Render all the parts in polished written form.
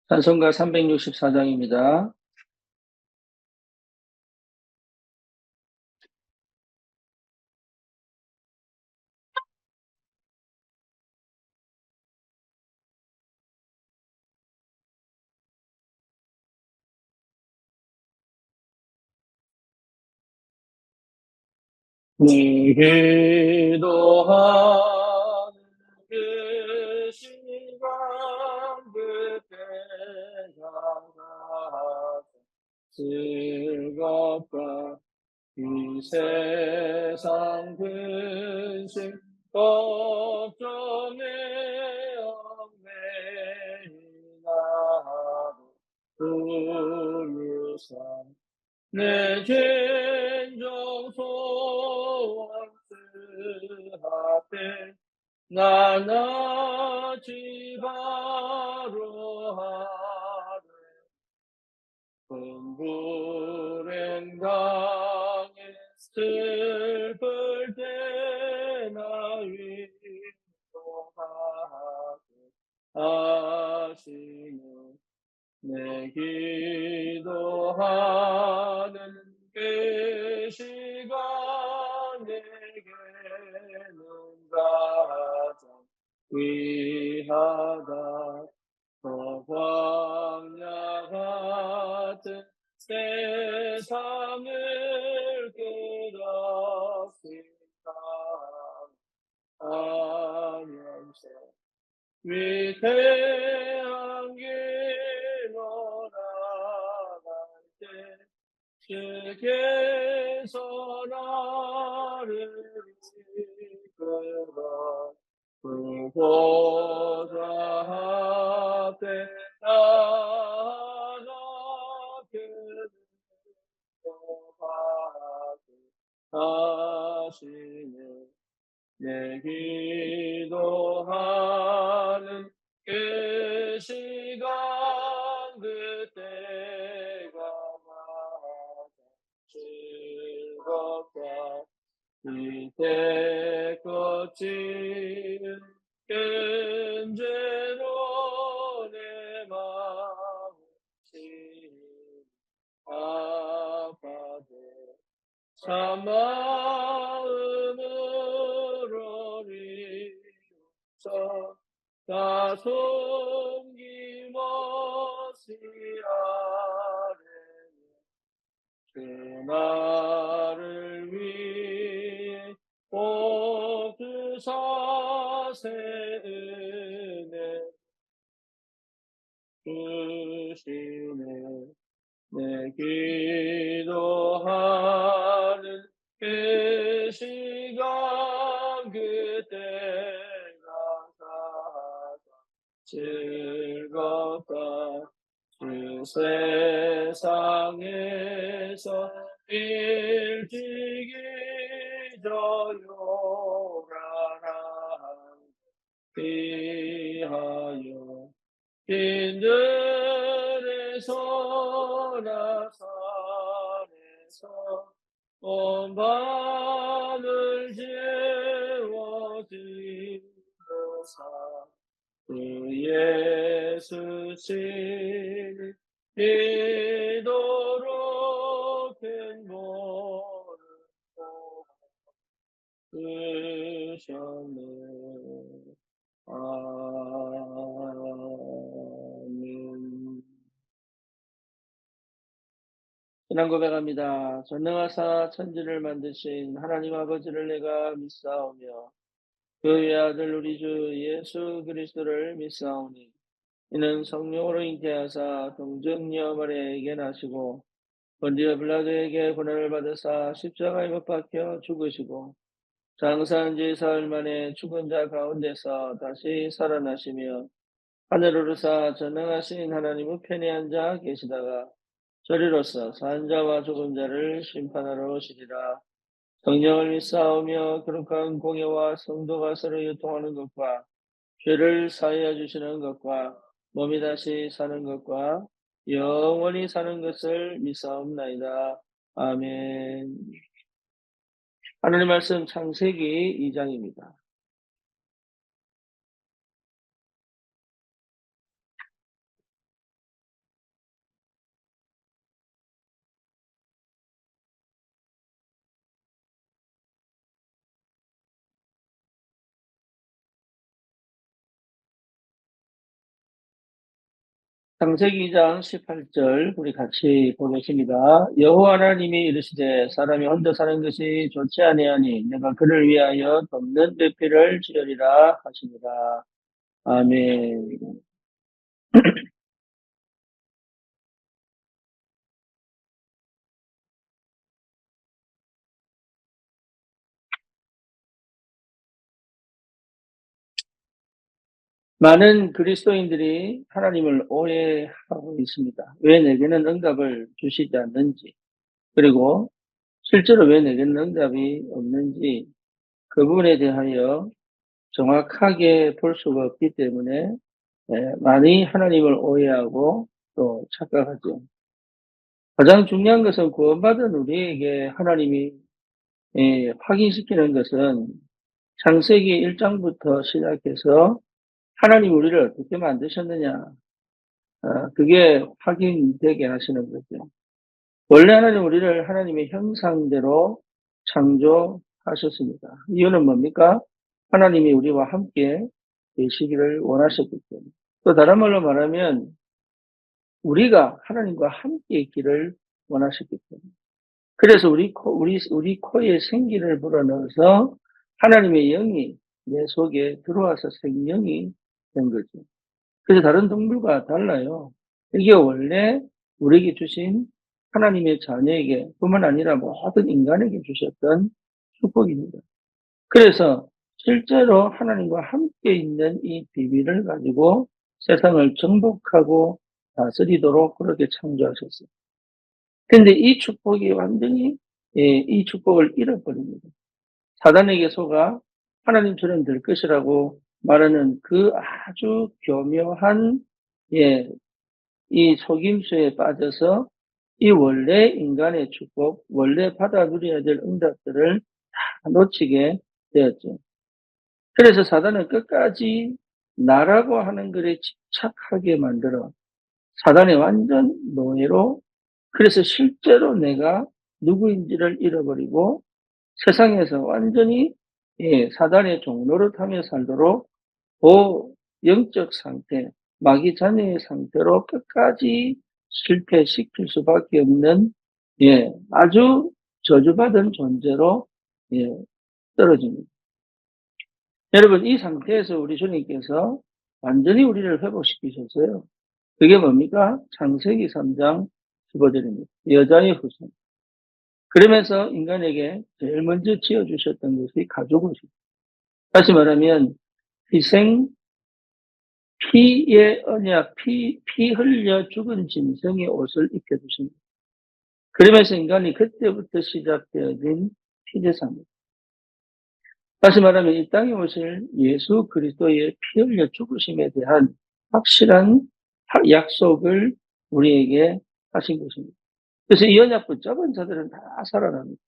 찬송가 364장입니다. 기도하는 그 시간 그때 나가 즐겁다 이 세상 근심 걱정에 얽매인 하루 우유선 내 진정 소원 앞에 나나지 바로 하래 흥부랭 강에 슬플 때나 위로하게 하시는 내 기도하는 그 시간 내게는 가장 귀하다 저 광야 같은 세상을 끝없이 사랑하면서 위태한 길로 나갈 때 주께서 나를 이끌어 그 보좌 앞에 나가게 하시네 내 기도하는 그 시간 그때가 가장 즐겁다 이때 거친 끈제로 내 마음이 아파도 참 마음으로 비웃어 나 숨김없이 아뢰며 그 나를 위해 꼭 주사세 은혜 주시네 내 기도하는 그 시간 그때가 가장 즐겁다 그 세상에서 일찍이 저요란한 피하여 빈들의 소나산에서 온 밤을 채워주사 그 예수 신 이도록 행복을 주셨네. 아멘. 신앙 고백합니다. 전능하사 천지를 만드신 하나님 아버지를 내가 믿사오며 그의 아들 우리 주 예수 그리스도를 믿사오니 이는 성령으로 잉태하사 동정녀 마리아에게 나시고 본디오 빌라도에게 고난을 받으사 십자가에 못 박혀 죽으시고 장사한 지 사흘 만에 죽은 자 가운데서 다시 살아나시며 하늘으로 사 전능하신 하나님 우편에 앉아 계시다가 저리로서 산 자와 죽은 자를 심판하러 오시리라. 성령을 믿사오며 거룩한 공예와 성도가 서로 유통하는 것과 죄를 사하여 주시는 것과 몸이 다시 사는 것과 영원히 사는 것을 믿사옵나이다. 아멘. 하나님 말씀 창세기 2장입니다. 창세기 2장 18절 우리 같이 보겠습니다. 여호와 하나님이 이르시되 사람이 혼자 사는 것이 좋지 아니하니 내가 그를 위하여 돕는 배필을 지으리라 하시니라. 아멘. 많은 그리스도인들이 하나님을 오해하고 있습니다. 왜 내게는 응답을 주시지 않는지, 그리고 실제로 왜 내게는 응답이 없는지 그 부분에 대하여 정확하게 볼 수가 없기 때문에 많이 하나님을 오해하고 또 착각하죠. 가장 중요한 것은 구원받은 우리에게 하나님이 확인시키는 것은 창세기 1장부터 시작해서 하나님 우리를 어떻게 만드셨느냐, 그게 확인되게 하시는 거죠. 원래 하나님 우리를 하나님의 형상대로 창조하셨습니다. 이유는 뭡니까? 하나님이 우리와 함께 계시기를 원하셨기 때문에. 또 다른 말로 말하면 우리가 하나님과 함께 있기를 원하셨기 때문에. 그래서 우리 코에 생기를 불어넣어서 하나님의 영이 내 속에 들어와서 생명이 된 거죠. 그래서 다른 동물과 달라요. 이게 원래 우리에게 주신 하나님의 자녀에게 뿐만 아니라 모든 인간에게 주셨던 축복입니다. 그래서 실제로 하나님과 함께 있는 이 비밀을 가지고 세상을 정복하고 다스리도록 그렇게 창조하셨어요. 근데 이 축복이 완전히 이 축복을 잃어버립니다. 사단에게 속아 하나님처럼 될 것이라고 말하는 그 아주 교묘한 예, 이 속임수에 빠져서 이 원래 인간의 축복, 원래 받아 누려야 될 응답들을 다 놓치게 되었죠. 그래서 사단은 끝까지 나라고 하는 것에 집착하게 만들어 사단의 완전 노예로, 그래서 실제로 내가 누구인지를 잃어버리고 세상에서 완전히 사단의 종로를 타며 살도록 영적 상태, 마귀 자녀의 상태로 끝까지 실패시킬 수밖에 없는 아주 저주받은 존재로 예, 떨어집니다. 여러분, 이 상태에서 우리 주님께서 완전히 우리를 회복시키셨어요. 그게 뭡니까? 창세기 3장 15절입니다. 여자의 후손. 그러면서 인간에게 제일 먼저 지어주셨던 것이 가족이죠. 다시 말하면 희생, 피의 언약, 피 흘려 죽은 짐승의 옷을 입혀주십니다. 그러면서 인간이 그때부터 시작되어진 피제사입니다. 다시 말하면 이 땅에 오실 예수 그리스도의 피 흘려 죽으심에 대한 확실한 약속을 우리에게 하신 것입니다. 그래서 이 언약 붙잡은 자들은 다 살아납니다.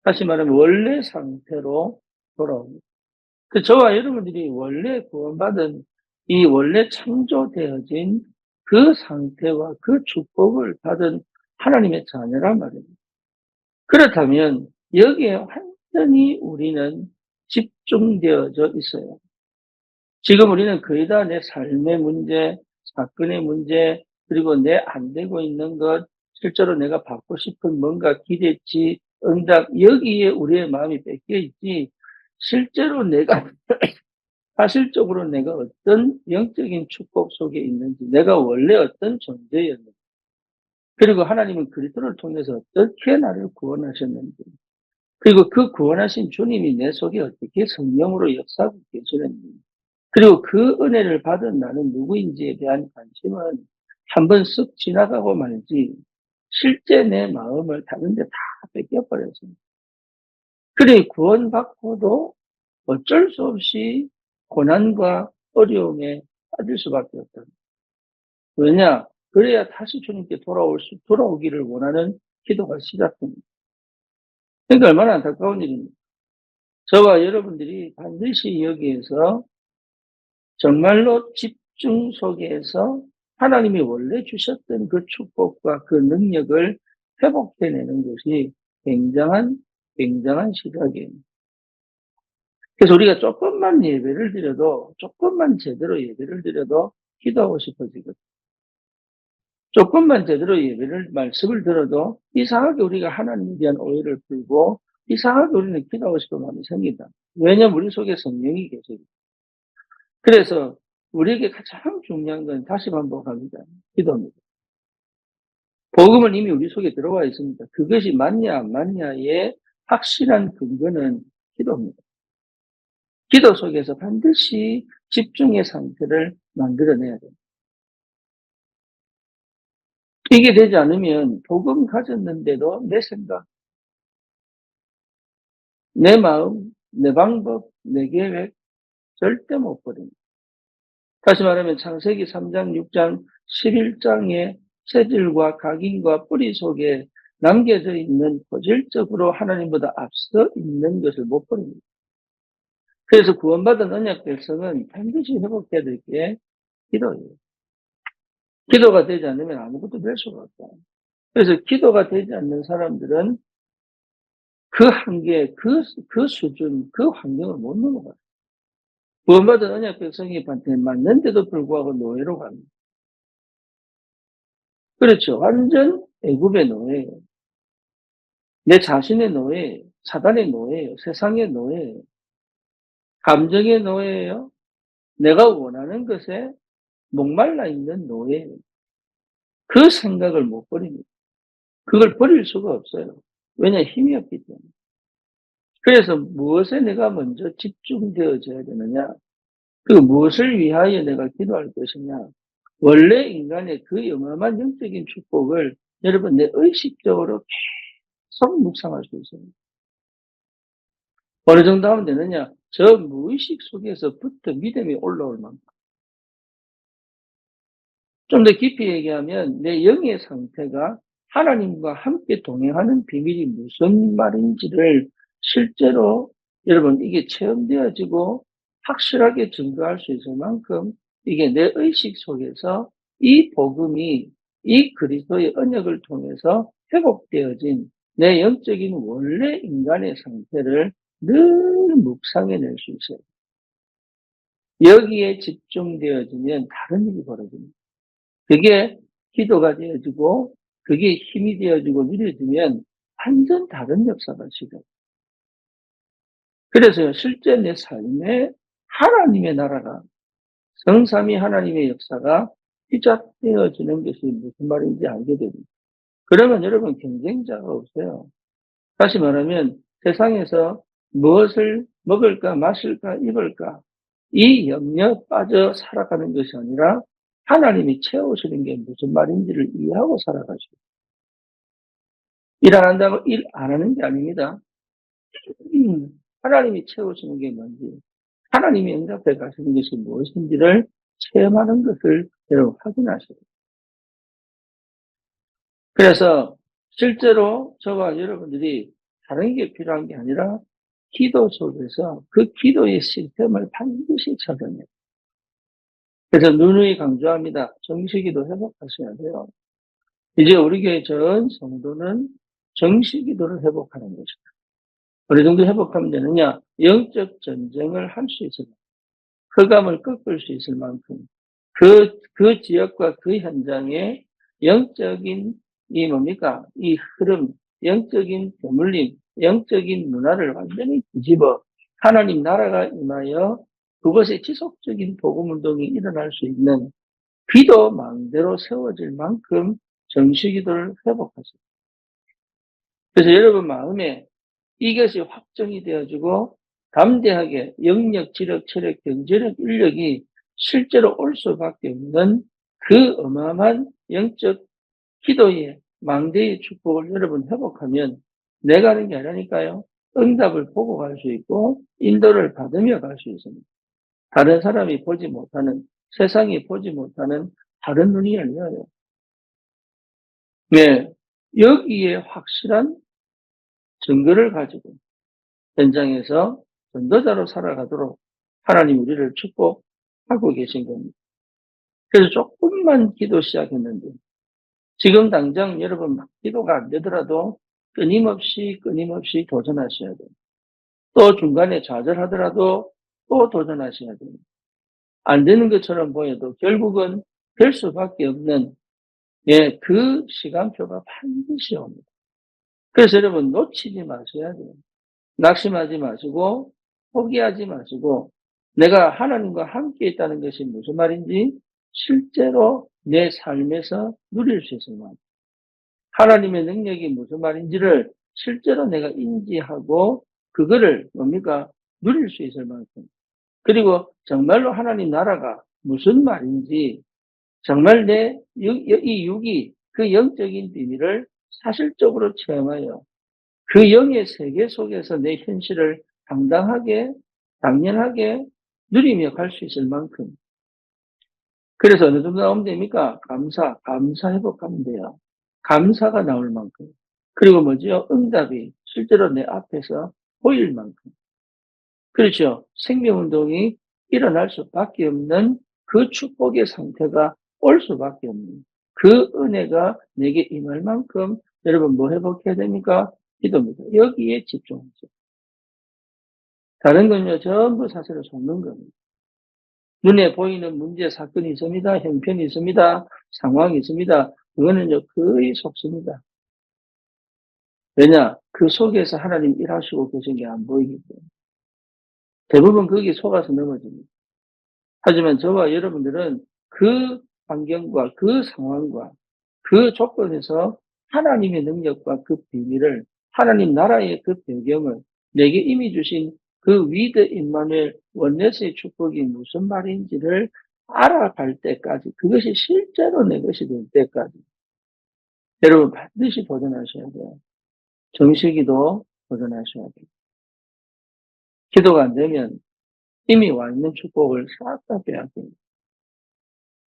다시 말하면 원래 상태로 돌아옵니다. 그 저와 여러분들이 원래 구원받은 이 원래 창조되어진 그 상태와 그 축복을 받은 하나님의 자녀란 말입니다. 그렇다면 여기에 완전히 우리는 집중되어져 있어요. 지금 우리는 거의 다 내 삶의 문제, 사건의 문제, 그리고 내 안 되고 있는 것, 실제로 내가 받고 싶은 뭔가 기대치, 응답, 여기에 우리의 마음이 뺏겨 있지, 실제로 내가, 사실적으로 내가 어떤 영적인 축복 속에 있는지, 내가 원래 어떤 존재였는지, 그리고 하나님은 그리스도를 통해서 어떻게 나를 구원하셨는지, 그리고 그 구원하신 주님이 내 속에 어떻게 성령으로 역사하고 계시는지, 그리고 그 은혜를 받은 나는 누구인지에 대한 관심은 한번 쓱 지나가고 말지, 실제 내 마음을 다른 데 다 뺏겨버렸습니다. 그래 구원받고도 어쩔 수 없이 고난과 어려움에 빠질 수밖에 없다. 왜냐? 그래야 다시 주님께 돌아오기를 원하는 기도가 시작됩니다. 그러니까 얼마나 안타까운 일입니까? 저와 여러분들이 반드시 여기에서 정말로 집중 속에서 하나님이 원래 주셨던 그 축복과 그 능력을 회복해내는 것이 굉장한 시작이에요. 그래서 우리가 조금만 예배를 드려도, 조금만 제대로 예배를 드려도 기도하고 싶어지거든요. 조금만 제대로 말씀을 들어도 이상하게 우리가 하나님에 대한 오해를 풀고 이상하게 우리는 기도하고 싶은 마음이 생긴다. 왜냐하면 우리 속에 성령이 계세요. 그래서 우리에게 가장 중요한 건 다시 반복합니다. 기도입니다. 복음은 이미 우리 속에 들어와 있습니다. 그것이 맞냐 안 맞냐의 확실한 근거는 기도입니다. 기도 속에서 반드시 집중의 상태를 만들어내야 돼요. 이게 되지 않으면 복음 가졌는데도 내 생각, 내 마음, 내 방법, 내 계획 절대 못 버립니다. 다시 말하면 창세기 3장, 6장, 11장의 체질과 각인과 뿌리 속에 남겨져 있는 본질적으로 하나님보다 앞서 있는 것을 못 버립니다. 그래서 구원받은 언약 백성은 반드시 회복해야 될 게 기도예요. 기도가 되지 않으면 아무것도 될 수가 없다. 그래서 기도가 되지 않는 사람들은 그 한계, 그 수준, 그 환경을 못 넘어가요. 구원받은 언약 백성이 맞는데도 불구하고 노예로 갑니다. 그렇죠. 완전 애굽의 노예예요. 내 자신의 노예예요. 사단의 노예예요. 세상의 노예예요. 감정의 노예예요. 내가 원하는 것에 목말라 있는 노예예요. 그 생각을 못 버립니다. 그걸 버릴 수가 없어요. 왜냐, 힘이 없기 때문에. 그래서 무엇에 내가 먼저 집중되어져야 되느냐? 그 무엇을 위하여 내가 기도할 것이냐? 원래 인간의 그 어마어마한 영적인 축복을 여러분 내 의식적으로 계속 묵상할 수 있어요. 어느 정도 하면 되느냐? 저 무의식 속에서부터 믿음이 올라올 만큼. 좀 더 깊이 얘기하면 내 영의 상태가 하나님과 함께 동행하는 비밀이 무슨 말인지를 실제로 여러분 이게 체험되어지고 확실하게 증거할 수 있을 만큼 이게 내 의식 속에서 이 복음이 이 그리스도의 언약을 통해서 회복되어진 내 영적인 원래 인간의 상태를 늘 묵상해낼 수 있어요. 여기에 집중되어지면 다른 일이 벌어집니다. 그게 기도가 되어지고 그게 힘이 되어지고 누려지면 완전 다른 역사가 시작돼요. 그래서 실제 내 삶에 하나님의 나라가 성삼위 하나님의 역사가 시작되어지는 것이 무슨 말인지 알게 됩니다. 그러면 여러분 경쟁자가 없어요. 다시 말하면 세상에서 무엇을 먹을까 마실까 입을까 이 염려 빠져 살아가는 것이 아니라 하나님이 채우시는 게 무슨 말인지를 이해하고 살아가시고 일 안 한다고 일 안 하는 게 아닙니다. 하나님이 채우시는 게 뭔지 하나님이 응답해 가시는 것이 무엇인지를 체험하는 것을 여러분 확인하셔야 돼요. 그래서 실제로 저와 여러분들이 다른 게 필요한 게 아니라 기도 속에서 그 기도의 시스템을 반드시 찾아내요. 그래서 누누이 강조합니다. 정식기도 회복하셔야 돼요. 이제 우리 교회 전 성도는 정식기도를 회복하는 것이다. 어느 정도 회복하면 되느냐? 영적 전쟁을 할 수 있을 만큼, 흑암을 꺾을 수 있을 만큼, 그 지역과 그 현장에 영적인 이 뭡니까? 이 흐름, 영적인 대물림, 영적인 문화를 완전히 뒤집어 하나님 나라가 임하여 그것에 지속적인 복음 운동이 일어날 수 있는 기도 망대로 세워질 만큼 정식기도를 회복하세요. 그래서 여러분 마음에 이것이 확정이 되어지고 담대하게 영력, 지력, 체력, 경제력, 인력이 실제로 올 수밖에 없는 그 어마어마한 영적 기도의 망대의 축복을 여러분 회복하면 내가 하는 게 아니라니까요. 응답을 보고 갈 수 있고 인도를 받으며 갈 수 있습니다. 다른 사람이 보지 못하는, 세상이 보지 못하는 다른 눈이 열려요. 네, 여기에 확실한 증거를 가지고 현장에서 전도자로 살아가도록 하나님 우리를 축복하고 계신 겁니다. 그래서 조금만 기도 시작했는데 지금 당장 여러분 막 기도가 안 되더라도 끊임없이 도전하셔야 돼요. 또 중간에 좌절하더라도 또 도전하셔야 됩니다. 안 되는 것처럼 보여도 결국은 될 수밖에 없는 예, 그 시간표가 반드시 옵니다. 그래서 여러분 놓치지 마셔야 돼요. 낙심하지 마시고 포기하지 마시고 내가 하나님과 함께 있다는 것이 무슨 말인지 실제로 내 삶에서 누릴 수 있을 만큼 하나님의 능력이 무슨 말인지를 실제로 내가 인지하고 그거를 뭡니까? 누릴 수 있을 만큼 그리고 정말로 하나님 나라가 무슨 말인지 정말 이 육이 그 영적인 비밀을 사실적으로 체험하여 그 영의 세계 속에서 내 현실을 당당하게, 당연하게 누리며 갈 수 있을 만큼. 그래서 어느 정도 나오면 됩니까? 감사 회복하면 돼요. 감사가 나올 만큼. 그리고 뭐지요? 응답이 실제로 내 앞에서 보일 만큼. 그렇죠. 생명운동이 일어날 수밖에 없는 그 축복의 상태가 올 수밖에 없는 그 은혜가 내게 임할 만큼 여러분 뭐 회복해야 됩니까? 기도입니다. 여기에 집중하죠. 다른 건요, 전부 사실을 속는 겁니다. 눈에 보이는 문제, 사건이 있습니다. 형편이 있습니다. 상황이 있습니다. 그거는요, 거의 속습니다. 왜냐? 그 속에서 하나님 일하시고 계신 게 안 보이기 때문에. 대부분 거기에 속아서 넘어집니다. 하지만 저와 여러분들은 그 환경과 그 상황과 그 조건에서 하나님의 능력과 그 비밀을 하나님 나라의 그 배경을 내게 이미 주신 그 위드 임마누엘 원네스의 축복이 무슨 말인지를 알아갈 때까지 그것이 실제로 내 것이 될 때까지 여러분 반드시 도전하셔야 돼요. 정식기도 도전하셔야 돼요. 기도가 안 되면 이미 와 있는 축복을 싹 다 빼앗깁니다.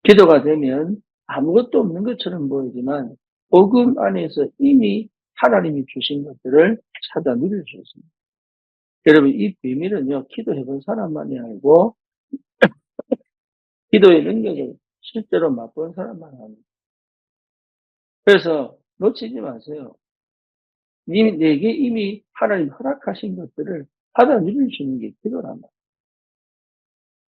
기도가 되면 아무것도 없는 것처럼 보이지만 복음 안에서 이미 하나님이 주신 것들을 찾아 누릴 수 있습니다. 여러분 이 비밀은요. 기도해 본 사람만이 알고 기도의 능력을 실제로 맛본 사람만 합니다. 그래서 놓치지 마세요. 내게 이미 하나님 허락하신 것들을 받아 누릴 수 있는 게 기도란 말이에요.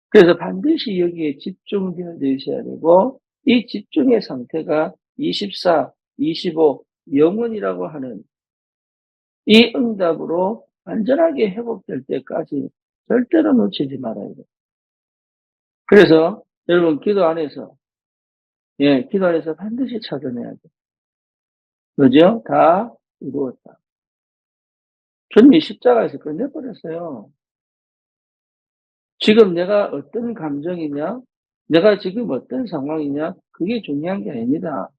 그래서 반드시 여기에 집중되어 있어야 되고 이 집중의 상태가 24, 25, 영원이라고 하는 이 응답으로 완전하게 회복될 때까지 절대로 놓치지 말아야 돼요. 그래서 여러분 기도 안에서 기도 안에서 반드시 찾아내야 돼요. 그죠? 다 이루었다. 주님이 십자가에서 끝내버렸어요. 지금 내가 어떤 감정이냐, 내가 지금 어떤 상황이냐, 그게 중요한 게 아닙니다.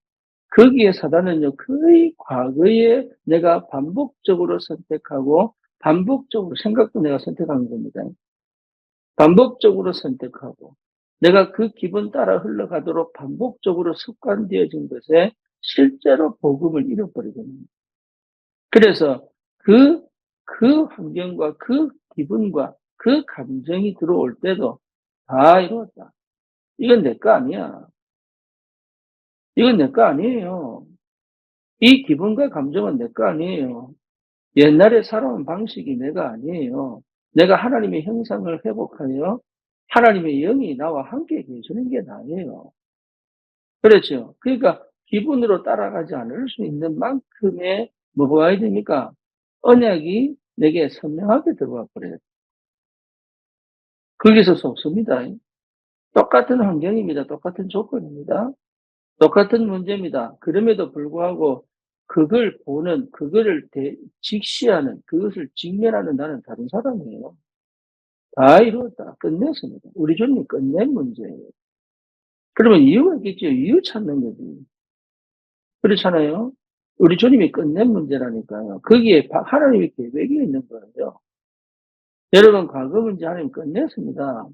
거기에 사단은요, 거의 과거에 내가 반복적으로 선택하고, 반복적으로 생각도 내가 선택하는 겁니다. 반복적으로 선택하고, 내가 그 기분 따라 흘러가도록 반복적으로 습관되어진 것에 실제로 복음을 잃어버리거든요. 그래서 그 환경과 그 기분과 그 감정이 들어올 때도 다 이루었다. 이건 내 거 아니야. 이건 내 거 아니에요. 이 기분과 감정은 내 거 아니에요. 옛날에 살아온 방식이 내가 아니에요. 내가 하나님의 형상을 회복하여 하나님의 영이 나와 함께 계시는 게 나예요. 그렇죠. 그러니까 기분으로 따라가지 않을 수 있는 만큼의 뭐가 해야 됩니까? 언약이 내게 선명하게 들어와 버려요. 거기서 속습니다. 똑같은 환경입니다. 똑같은 조건입니다. 똑같은 문제입니다. 그럼에도 불구하고 그걸 보는, 그거를 직시하는, 그것을 직면하는 나는 다른 사람이에요. 다 이루었다. 끝냈습니다. 우리 주님이 끝낸 문제예요. 그러면 이유가 있겠죠. 이유 찾는 거지. 그렇잖아요. 우리 주님이 끝낸 문제라니까요. 거기에 하나님의 계획이 있는 거예요. 여러분 과거 문제 하나님 끝냈습니다.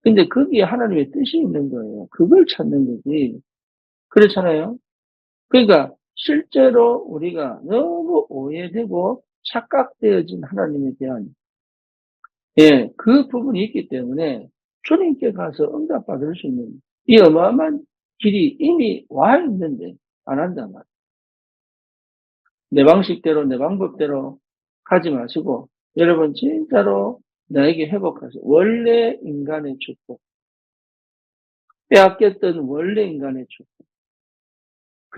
근데 거기에 하나님의 뜻이 있는 거예요. 그걸 찾는 거지. 그렇잖아요. 그러니까 실제로 우리가 너무 오해되고 착각되어진 하나님에 대한 그 부분이 있기 때문에 주님께 가서 응답받을 수 있는 이 어마어마한 길이 이미 와 있는데 안 한단 말이에요. 내 방식대로 내 방법대로 가지 마시고 여러분 진짜로 나에게 회복하세요. 원래 인간의 축복. 빼앗겼던 원래 인간의 축복.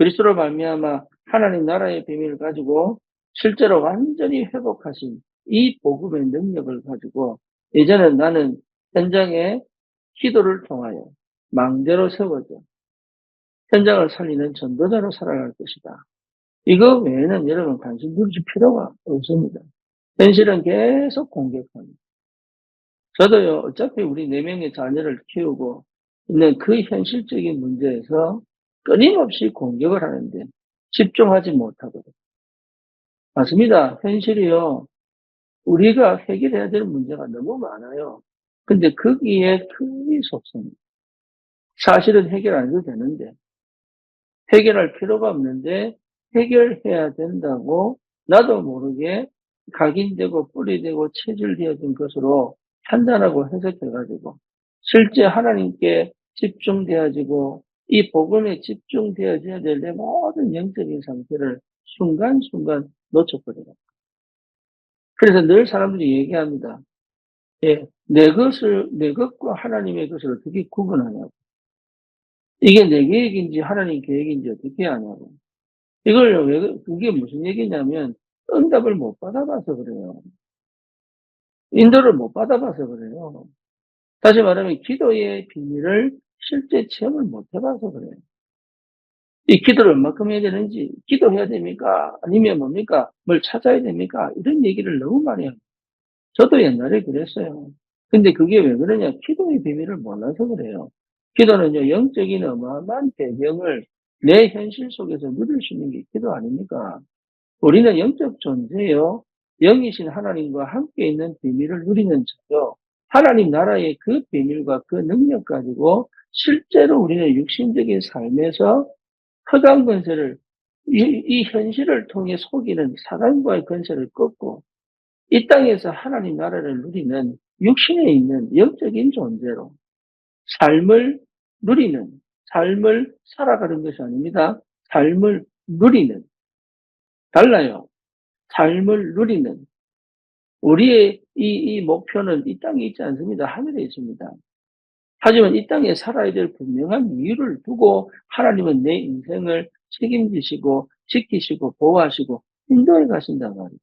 그리스도로 말미암아 하나님 나라의 비밀을 가지고 실제로 완전히 회복하신 이 복음의 능력을 가지고 이제는 나는 현장에 기도를 통하여 망대로 세워져 현장을 살리는 전도자로 살아갈 것이다. 이거 외에는 여러분 관심 두실 필요가 없습니다. 현실은 계속 공격합니다. 저도요, 어차피 우리 4명의 자녀를 키우고 있는 그 현실적인 문제에서 끊임없이 공격을 하는데 집중하지 못하거든요. 맞습니다. 현실이요, 우리가 해결해야 될 문제가 너무 많아요. 근데 거기에 크게 속습니다. 사실은 해결 안 해도 되는데, 해결할 필요가 없는데, 해결해야 된다고 나도 모르게 각인되고 뿌리되고 체질되어진 것으로 판단하고 해석해가지고, 실제 하나님께 집중되어지고, 이 복음에 집중되어져야 될 내 모든 영적인 상태를 순간순간 놓쳐버려요. 그래서 늘 사람들이 얘기합니다. 예, 내 것과 하나님의 것을 어떻게 구분하냐고. 이게 내 계획인지 하나님 계획인지 어떻게 아냐고. 이걸 그게 무슨 얘기냐면, 응답을 못 받아봐서 그래요. 인도를 못 받아봐서 그래요. 다시 말하면, 기도의 비밀을 실제 체험을 못 해봐서 그래요. 이 기도를 얼마큼 해야 되는지, 기도해야 됩니까? 아니면 뭡니까? 뭘 찾아야 됩니까? 이런 얘기를 너무 많이 합니다. 저도 옛날에 그랬어요. 근데 그게 왜 그러냐? 기도의 비밀을 몰라서 그래요. 기도는요, 영적인 어마어마한 배경을 내 현실 속에서 누릴 수 있는 게 기도 아닙니까? 우리는 영적 존재요. 영이신 하나님과 함께 있는 비밀을 누리는 자요. 하나님 나라의 그 비밀과 그 능력 가지고 실제로 우리는 육신적인 삶에서 허강 권세를 이 현실을 통해 속이는 사단과의 권세를 꺾고 이 땅에서 하나님 나라를 누리는 육신에 있는 영적인 존재로 삶을 누리는, 삶을 살아가는 것이 아닙니다. 삶을 누리는, 달라요. 삶을 누리는. 우리의 이 목표는 이 땅에 있지 않습니다. 하늘에 있습니다. 하지만 이 땅에 살아야 될 분명한 이유를 두고 하나님은 내 인생을 책임지시고 지키시고 보호하시고 인도해 가신단 말이에요.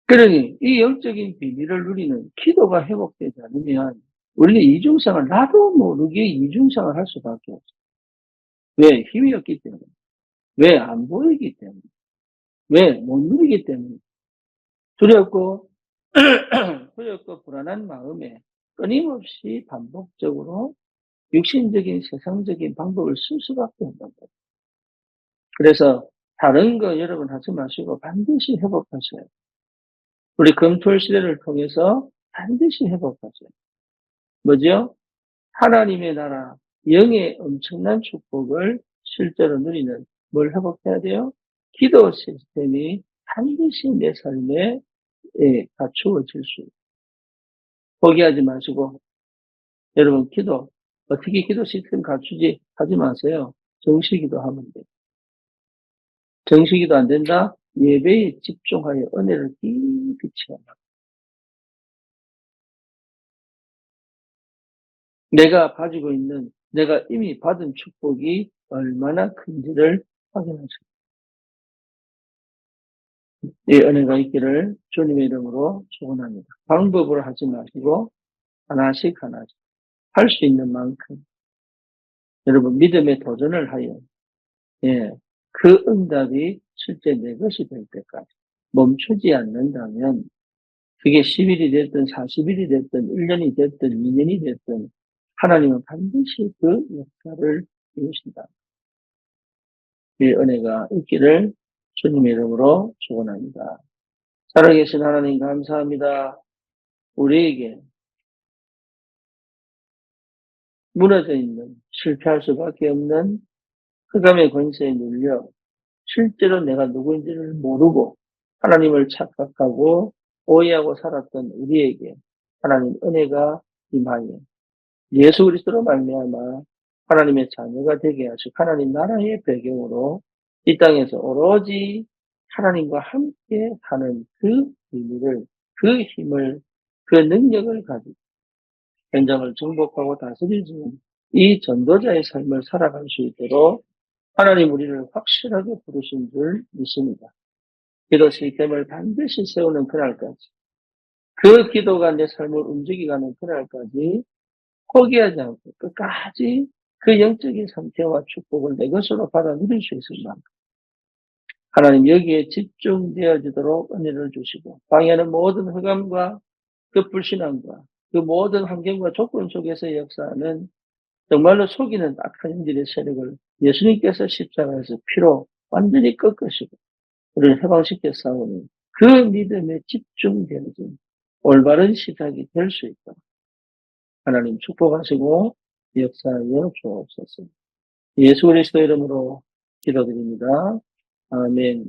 그러니 이 영적인 비밀을 누리는 기도가 회복되지 않으면 우리는 이중생활, 나도 모르게 이중생활 할 수밖에 없어요. 왜? 힘이 없기 때문에. 왜? 안 보이기 때문에. 왜? 못 누리기 때문에. 두렵고, 두렵고 불안한 마음에 끊임없이 반복적으로 육신적인 세상적인 방법을 쓸 수밖에 없는 거예요. 그래서 다른 거 여러분 하지 마시고 반드시 회복하셔요. 우리 금토일 시대를 통해서 반드시 회복하셔요. 뭐죠? 하나님의 나라, 영의 엄청난 축복을 실제로 누리는 뭘 회복해야 돼요? 기도 시스템이 반드시 내 삶에 갖추어질 수 있어요. 포기하지 마시고, 여러분, 어떻게 기도 시스템 갖추지 하지 마세요. 정시기도 하면 돼요. 정시기도 안 된다? 예배에 집중하여 은혜를 깊이 체험하고. 내가 가지고 있는, 내가 이미 받은 축복이 얼마나 큰지를 확인하시고. 이 은혜가 있기를 주님의 이름으로 축원합니다. 방법으로 하지 마시고 하나씩 할 수 있는 만큼 여러분 믿음의 도전을 하여 그 응답이 실제 내 것이 될 때까지 멈추지 않는다면 그게 10일이 됐든 40일이 됐든 1년이 됐든 2년이 됐든 하나님은 반드시 그 역사를 이루신다. 이 은혜가 있기를 주님의 이름으로 축원합니다. 살아계신 하나님 감사합니다. 우리에게 무너져 있는 실패할 수밖에 없는 흑암의 권세에 눌려 실제로 내가 누구인지를 모르고 하나님을 착각하고 오해하고 살았던 우리에게 하나님 은혜가 임하여 예수 그리스도로 말미암아 하나님의 자녀가 되게 하시고 하나님 나라의 배경으로 이 땅에서 오로지 하나님과 함께 하는 그 비밀을, 그 힘을, 그 능력을 가지고 현장을 정복하고 다스리는 이 전도자의 삶을 살아갈 수 있도록 하나님 우리를 확실하게 부르신 줄 믿습니다. 기도 시스템을 반드시 세우는 그날까지, 그 기도가 내 삶을 움직이가는 그날까지 포기하지 않고 끝까지 그 영적인 상태와 축복을 내 것으로 받아 누릴 수 있을 만큼 하나님 여기에 집중되어지도록 은혜를 주시고, 방해하는 모든 흑암과 그 불신앙과 그 모든 환경과 조건 속에서 역사하는 정말로 속이는 악한 인들의 세력을 예수님께서 십자가에서 피로 완전히 꺾으시고 우리를 해방시켜 싸우는 그 믿음에 집중되어진 올바른 시작이 될 수 있도록 하나님 축복하시고 역사하여 주옵소서. 예수 그리스도 이름으로 기도드립니다. 아멘.